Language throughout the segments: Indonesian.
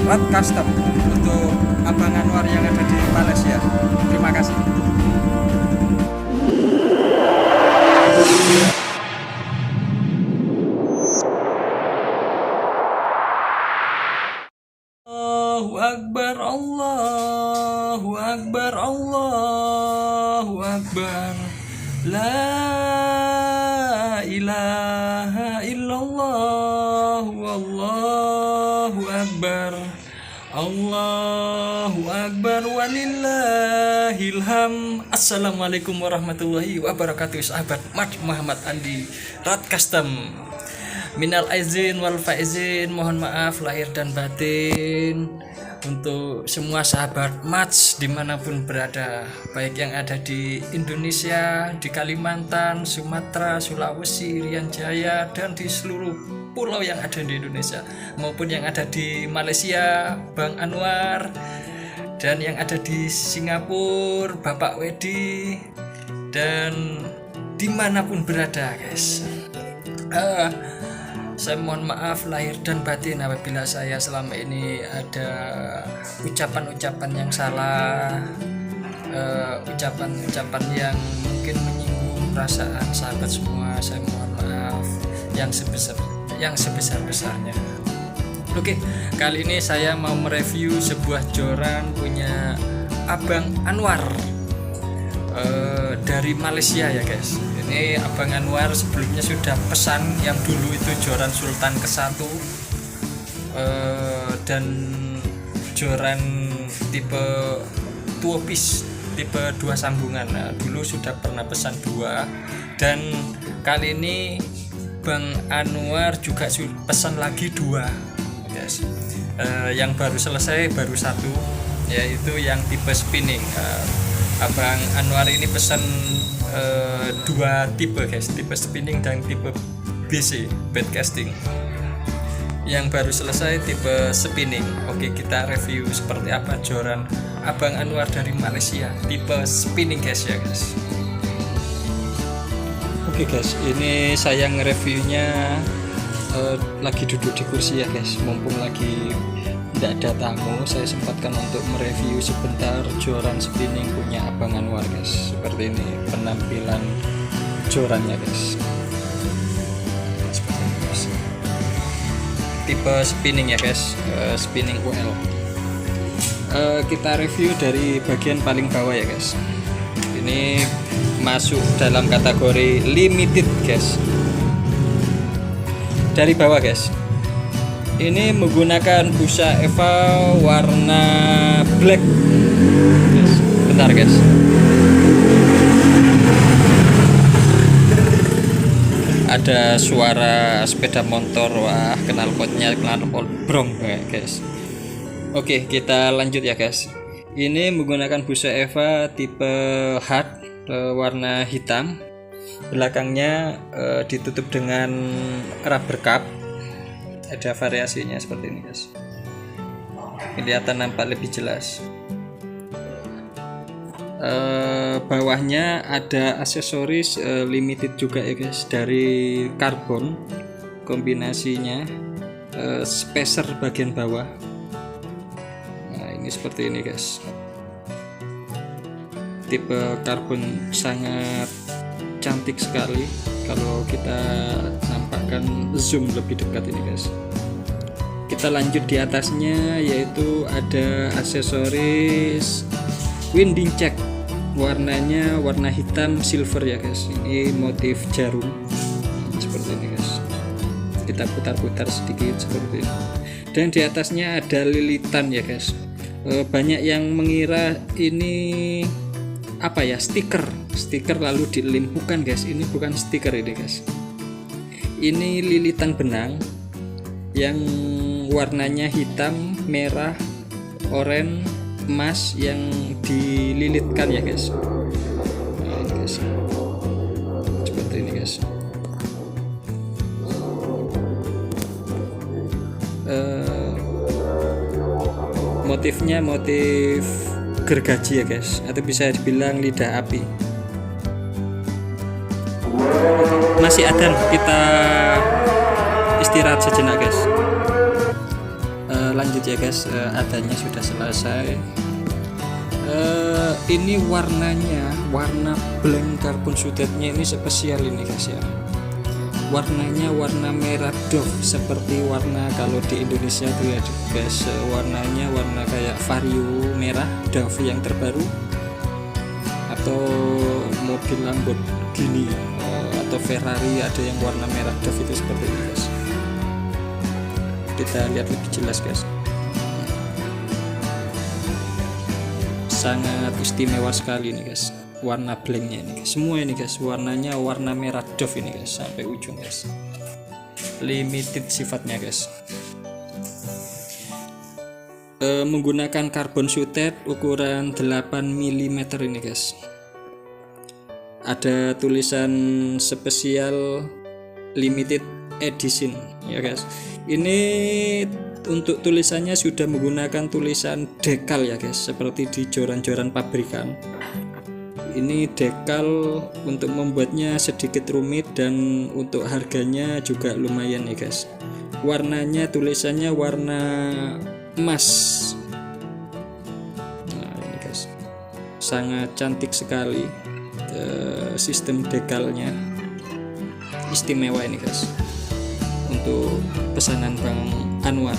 Rat Custom untuk Abang Anwar yang ada di Malaysia. Terima kasih. Allahu Akbar, Allahu Akbar, Allahu Akbar. La ilaha illallah, wallahu akbar. Allahu Akbar walillahil ham. Assalamualaikum warahmatullahi wabarakatuh. Sahabat Mat Muhammad Andi Rat Custom. Minal aizin wal faizin, mohon maaf lahir dan batin untuk semua sahabat Mats dimanapun berada, baik yang ada di Indonesia, di Kalimantan, Sumatera, Sulawesi, Riau Jaya, dan di seluruh pulau yang ada di Indonesia, maupun yang ada di Malaysia, Bang Anwar, dan yang ada di Singapura, Bapak Wedi, dan dimanapun berada, guys. Saya mohon maaf lahir dan batin apabila saya selama ini ada ucapan-ucapan yang salah, ucapan-ucapan yang mungkin menyinggung perasaan sahabat semua. Saya mohon maaf yang sebesar-besarnya. Oke, kali ini saya mau mereview sebuah joran punya Abang Anwar dari Malaysia ya guys. Ini Abang Anwar sebelumnya sudah pesan yang dulu itu joran Sultan ke-1 dan joran tipe 2 piece tipe 2 sambungan. Nah, dulu sudah pernah pesan 2, dan kali ini Bang Anwar juga pesan lagi 2 guys. Yang baru selesai baru 1, yaitu yang tipe spinning. Abang Anwar ini pesan 2 tipe guys, tipe spinning dan tipe BC bed casting. Yang baru selesai tipe spinning. Oke, kita review seperti apa joran Abang Anwar dari Malaysia tipe spinning guys ya guys. Oke guys, ini saya nge-reviewnya lagi duduk di kursi ya guys, mumpung lagi tidak ada tamu, saya sempatkan untuk mereview sebentar joran spinning punya Abang Anwar guys. Seperti ini penampilan jorannya guys. Seperti ini guys. Tipe spinning ya guys, spinning UL. Kita review dari bagian paling bawah ya guys. Ini masuk dalam kategori limited guys. Dari bawah guys, ini menggunakan busa Eva warna black guys. Bentar guys, ada suara sepeda motor. Wah, knalpotnya knalpot brong guys. Oke, kita lanjut ya guys. Ini menggunakan busa Eva tipe hard warna hitam. Belakangnya ditutup dengan rubber cup. Ada variasinya seperti ini guys, kelihatan nampak lebih jelas. Bawahnya ada aksesoris limited juga ya guys, dari karbon. Kombinasinya spacer bagian bawah. Nah, ini seperti ini guys, tipe karbon sangat cantik sekali. Kalau kita nampakkan zoom lebih dekat ini guys. Kita lanjut di atasnya, yaitu ada aksesoris winding check. Warnanya warna hitam silver ya guys. Ini motif jarum seperti ini guys. Kita putar-putar sedikit seperti ini. Dan di atasnya ada lilitan ya guys. Banyak yang mengira ini apa ya, stiker lalu dilem. Bukan guys, ini bukan stiker ini guys, ini lilitan benang yang warnanya hitam, merah, oranye, emas yang dililitkan ya guys. Nah, ini guys, seperti ini guys. Motifnya motif gergaji ya guys, atau bisa dibilang lidah api. Masih ada, kita istirahat sejenak guys. lanjut ya guys. Adanya sudah selesai. Ini warna blank carbon shootednya ini spesial ini guys ya. Warnanya warna merah Dove, seperti warna kalau di Indonesia tuh ya guys, warnanya warna kayak Vario merah Dove yang terbaru, atau mobil Lamborghini atau Ferrari ada yang warna merah Dove itu seperti ini guys. Kita lihat lebih jelas guys. Sangat istimewa sekali nih guys, warna blanknya ini guys. Semua ini guys warnanya warna merah Dove ini guys sampai ujung guys. Limited sifatnya guys. Menggunakan carbon shootted ukuran 8 mm ini guys. Ada tulisan spesial limited edition ya guys. Ini untuk tulisannya sudah menggunakan tulisan dekal ya guys, seperti di joran-joran pabrikan. Ini dekal untuk membuatnya sedikit rumit, dan untuk harganya juga lumayan ya guys. Warnanya tulisannya warna emas. Nah ini guys, sangat cantik sekali. Sistem dekalnya istimewa ini guys untuk pesanan Bang Anwar.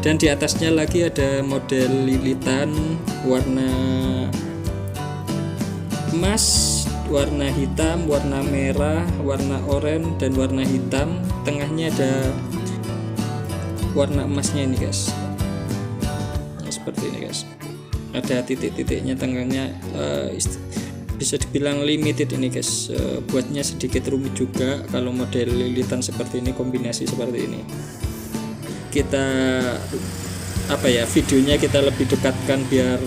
Dan di atasnya lagi ada model lilitan warna emas, warna hitam, warna merah, warna oranye, dan warna hitam. Tengahnya ada warna emasnya ini guys. Nah, seperti ini guys. Ada titik-titiknya tengahnya, bisa dibilang limited ini guys. Buatnya sedikit rumit juga kalau model lilitan seperti ini, kombinasi seperti ini. Kita videonya kita lebih dekatkan biar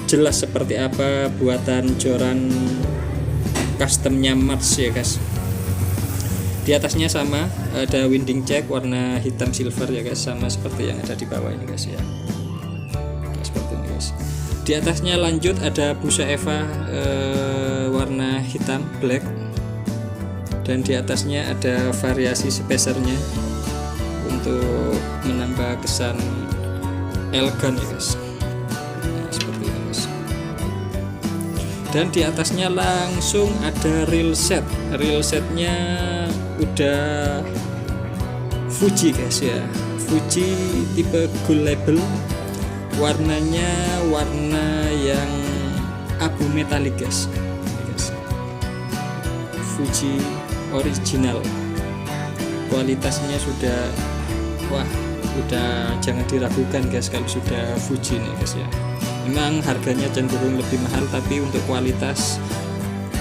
jelas seperti apa buatan joran customnya Mars ya guys. Di atasnya sama, ada winding check warna hitam silver ya guys, sama seperti yang ada di bawah ini guys ya. Nah, seperti ini guys. Di atasnya lanjut ada busa Eva warna hitam black, dan di atasnya ada variasi spacernya untuk menambah kesan elegan ya guys. Nah, seperti ini guys. Dan di atasnya langsung ada reel set. Reel setnya udah Fuji guys ya. Fuji tipe gold label. Warnanya warna yang abu metalik guys. Ini guys. Fuji original. Kualitasnya sudah jangan diragukan guys kalau sudah Fuji nih guys ya. Memang harganya cenderung lebih mahal, tapi untuk kualitas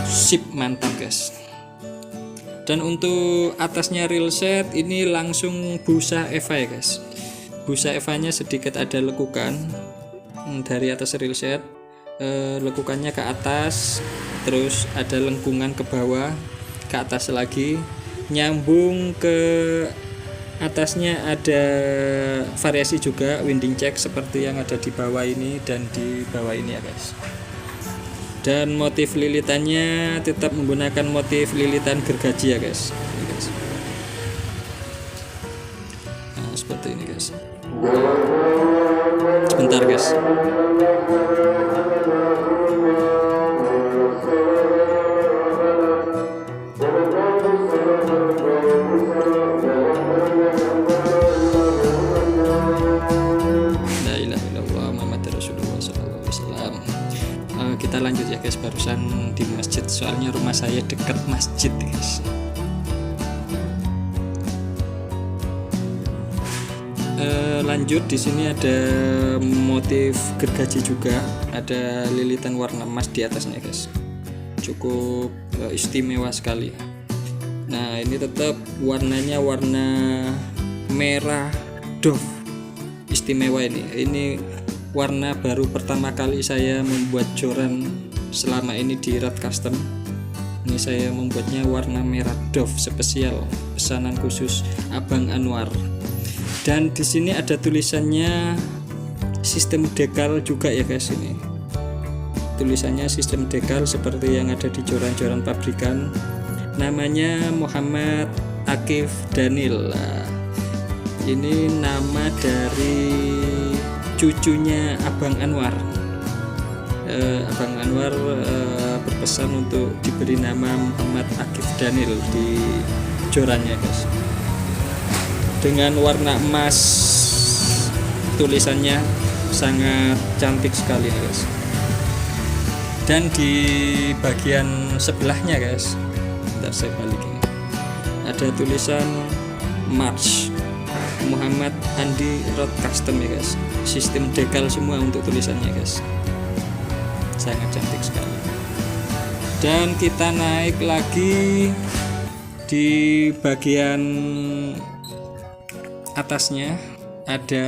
sip mantap guys. Dan untuk atasnya reel set ini langsung busa Eva ya guys. Busa Evanya sedikit ada lekukan dari atas reel set, lekukannya ke atas, terus ada lengkungan ke bawah, ke atas lagi, nyambung ke atasnya ada variasi juga winding check seperti yang ada di bawah ini dan di bawah ini ya guys. Dan motif lilitannya tetap menggunakan motif lilitan gergaji ya guys. Ini guys. Nah, seperti ini guys. Sebentar guys. Kita lanjut ya guys, barusan di masjid, soalnya rumah saya dekat masjid guys. Lanjut di sini ada motif gergaji juga, ada lilitan warna emas di atasnya guys. Cukup istimewa sekali. Nah ini tetap warnanya warna merah Dove, istimewa ini warna baru pertama kali saya membuat joran selama ini di Rad Custom. Ini saya membuatnya warna merah Dove spesial, pesanan khusus Abang Anwar. Dan di sini ada tulisannya sistem dekal juga ya guys. Ini tulisannya sistem dekal seperti yang ada di joran-joran pabrikan. Namanya Muhammad Akif Daniel. Ini nama dari cucunya Abang Anwar. Abang Anwar berpesan untuk diberi nama Muhammad Akif Daniel di jorannya guys, dengan warna emas. Tulisannya sangat cantik sekali guys. Dan di bagian sebelahnya guys, bentar saya balikin, ada tulisan March Muhammad Andi Road Custom ya guys. Sistem dekal semua untuk tulisannya guys, sangat cantik sekali. Dan kita naik lagi di bagian atasnya, ada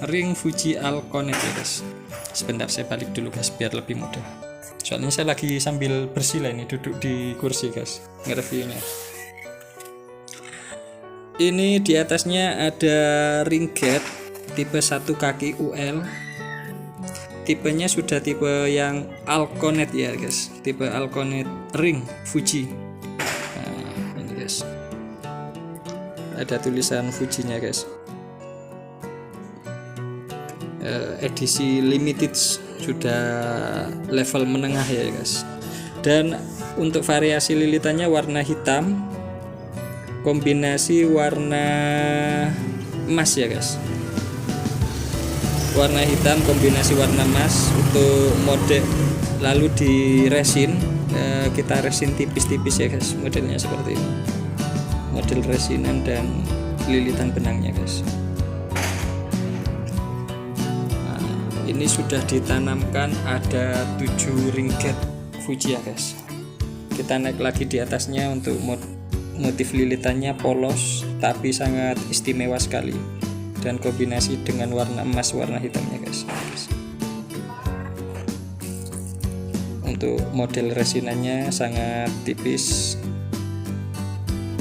ring Fuji Alconet ya guys. Sebentar saya balik dulu guys biar lebih mudah, soalnya saya lagi sambil bersih lah ini, duduk di kursi guys nge-reviewnya. Ini di atasnya ada ring gate tipe 1 kaki UL. Tipenya sudah tipe yang Alconet ya guys, tipe Alconet ring Fuji. Nah, ini guys, ada tulisan Fujinya guys. Edisi limited, sudah level menengah ya guys. Dan untuk variasi lilitannya warna hitam kombinasi warna emas ya guys, warna hitam kombinasi warna emas untuk mode. Lalu di resin, kita resin tipis-tipis ya guys, modelnya seperti ini, model resinan dan lilitan benangnya guys. Ini sudah ditanamkan ada 7 ring gate Fuji ya guys. Kita naik lagi di atasnya, untuk motif lilitannya polos tapi sangat istimewa sekali, dan kombinasi dengan warna emas warna hitamnya guys. Untuk model resinannya sangat tipis